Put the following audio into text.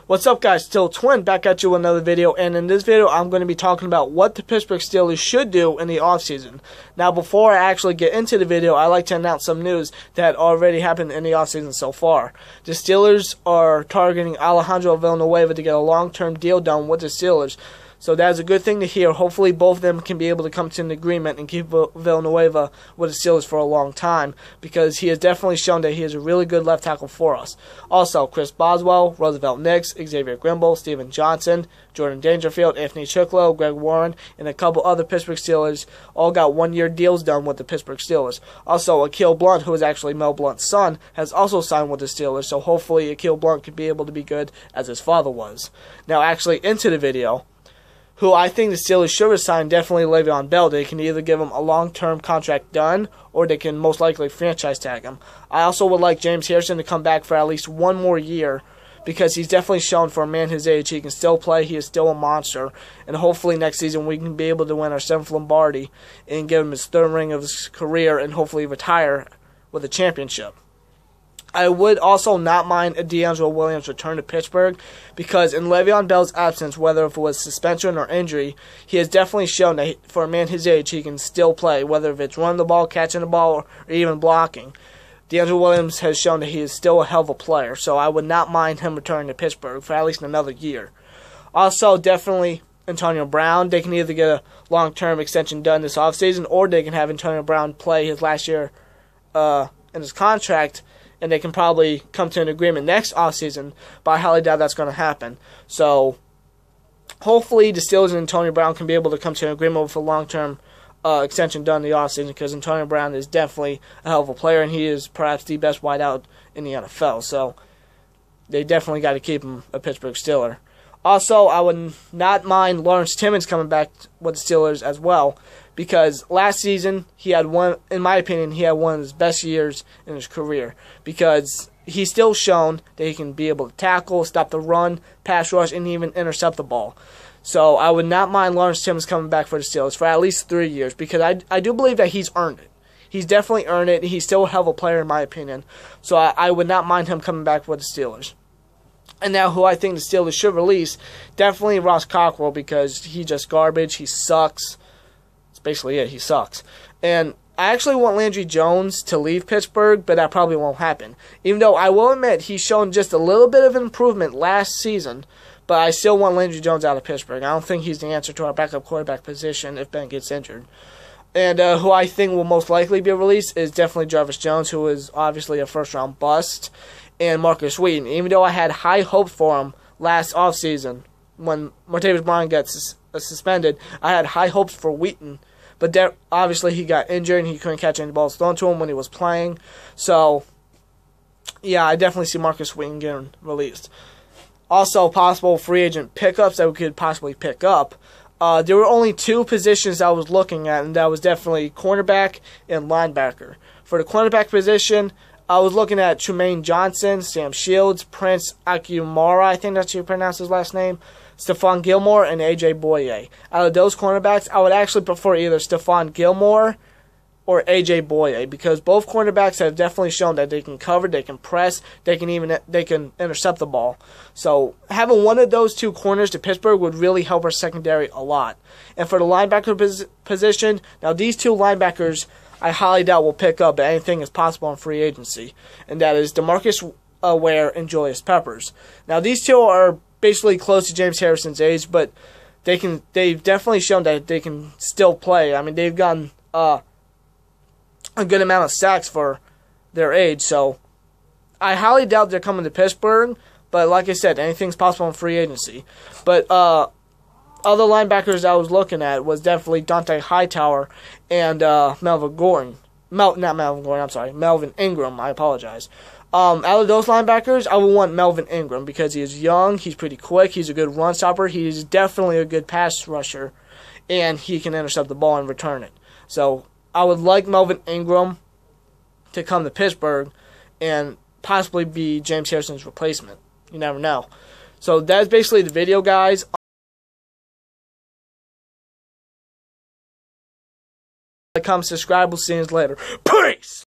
What's up, guys? Still Twin back at you with another video, and in this video I'm going to be talking about what the Pittsburgh Steelers should do in the offseason. Now, before I actually get into the video, I'd like to announce some news that already happened in the offseason so far. The Steelers are targeting Alejandro Villanueva to get a long-term deal done with the Steelers. So that's a good thing to hear. Hopefully both of them can be able to come to an agreement and keep Villanueva with the Steelers for a long time, because he has definitely shown that he is a really good left tackle for us. Also, Chris Boswell, Roosevelt Nix, Xavier Grimble, Steven Johnson, Jordan Dangerfield, Anthony Chicklow, Greg Warren, and a couple other Pittsburgh Steelers all got one-year deals done with the Pittsburgh Steelers. Also, Akil Blunt, who is actually Mel Blunt's son, has also signed with the Steelers, so hopefully Akil Blunt can be able to be good as his father was. Now, actually, into the video. Who I think the Steelers should resign, definitely Le'Veon Bell. They can either give him a long-term contract done, or they can most likely franchise tag him. I also would like James Harrison to come back for at least one more year, because he's definitely shown for a man his age he can still play, he is still a monster, and hopefully next season we can be able to win our 7th Lombardi and give him his 3rd ring of his career and hopefully retire with a championship. I would also not mind a D'Angelo Williams return to Pittsburgh, because in Le'Veon Bell's absence, whether if it was suspension or injury, he has definitely shown that for a man his age, he can still play, whether if it's running the ball, catching the ball, or even blocking. D'Angelo Williams has shown that he is still a hell of a player, so I would not mind him returning to Pittsburgh for at least another year. Also, definitely Antonio Brown. They can either get a long-term extension done this offseason, or they can have Antonio Brown play his last year in his contract, and they can probably come to an agreement next offseason, but I highly doubt that's going to happen. So, hopefully the Steelers and Antonio Brown can be able to come to an agreement with a long-term extension done in the offseason, because Antonio Brown is definitely a hell of a player, and he is perhaps the best wideout in the NFL. So, they definitely got to keep him a Pittsburgh Steeler. Also, I would not mind Lawrence Timmons coming back with the Steelers as well, because last season he had one, in my opinion, he had one of his best years in his career, because he's still shown that he can be able to tackle, stop the run, pass rush, and even intercept the ball. So I would not mind Lawrence Timmons coming back for the Steelers for at least 3 years, because I do believe that he's earned it. He's definitely earned it. He's still a hell of a player in my opinion, so I would not mind him coming back with the Steelers. And now who I think the Steelers should release, definitely Ross Cockrell, because he's just garbage. He sucks. That's basically it. He sucks. And I actually want Landry Jones to leave Pittsburgh, but that probably won't happen. Even though I will admit he's shown just a little bit of an improvement last season, but I still want Landry Jones out of Pittsburgh. I don't think he's the answer to our backup quarterback position if Ben gets injured. And who I think will most likely be released is definitely Jarvis Jones, who is obviously a first-round bust, and Marcus Wheaton. Even though I had high hopes for him last offseason, when Martavis Bryant got suspended, I had high hopes for Wheaton. But obviously he got injured and he couldn't catch any balls thrown to him when he was playing. So, yeah, I definitely see Marcus Wheaton getting released. Also, possible free agent pickups that we could possibly pick up. There were only 2 positions I was looking at, and that was definitely cornerback and linebacker. For the cornerback position, I was looking at Trumaine Johnson, Sam Shields, Prince Akumara, I think that's how you pronounce his last name, Stephon Gilmore, and A.J. Boye. Out of those cornerbacks, I would actually prefer either Stephon Gilmore or A.J. Boye, because both cornerbacks have definitely shown that they can cover, they can press, they can intercept the ball. So having one of those 2 corners to Pittsburgh would really help our secondary a lot. And for the linebacker position, now these 2 linebackers I highly doubt we'll pick up, but anything is possible in free agency, and that is DeMarcus Ware and Julius Peppers. Now these 2 are basically close to James Harrison's age, but they've definitely shown that they can still play. I mean, they've gotten a good amount of sacks for their age, so I highly doubt they're coming to Pittsburgh, but like I said, anything's possible in free agency. But other linebackers I was looking at was definitely Dante Hightower and Melvin Ingram, I apologize. Out of those linebackers, I would want Melvin Ingram, because he is young, he's pretty quick, he's a good run stopper, he's definitely a good pass rusher, and he can intercept the ball and return it. So I would like Melvin Ingram to come to Pittsburgh and possibly be James Harrison's replacement. You never know. So that's basically the video, guys. Like, comment, subscribe. We'll see you later. Peace!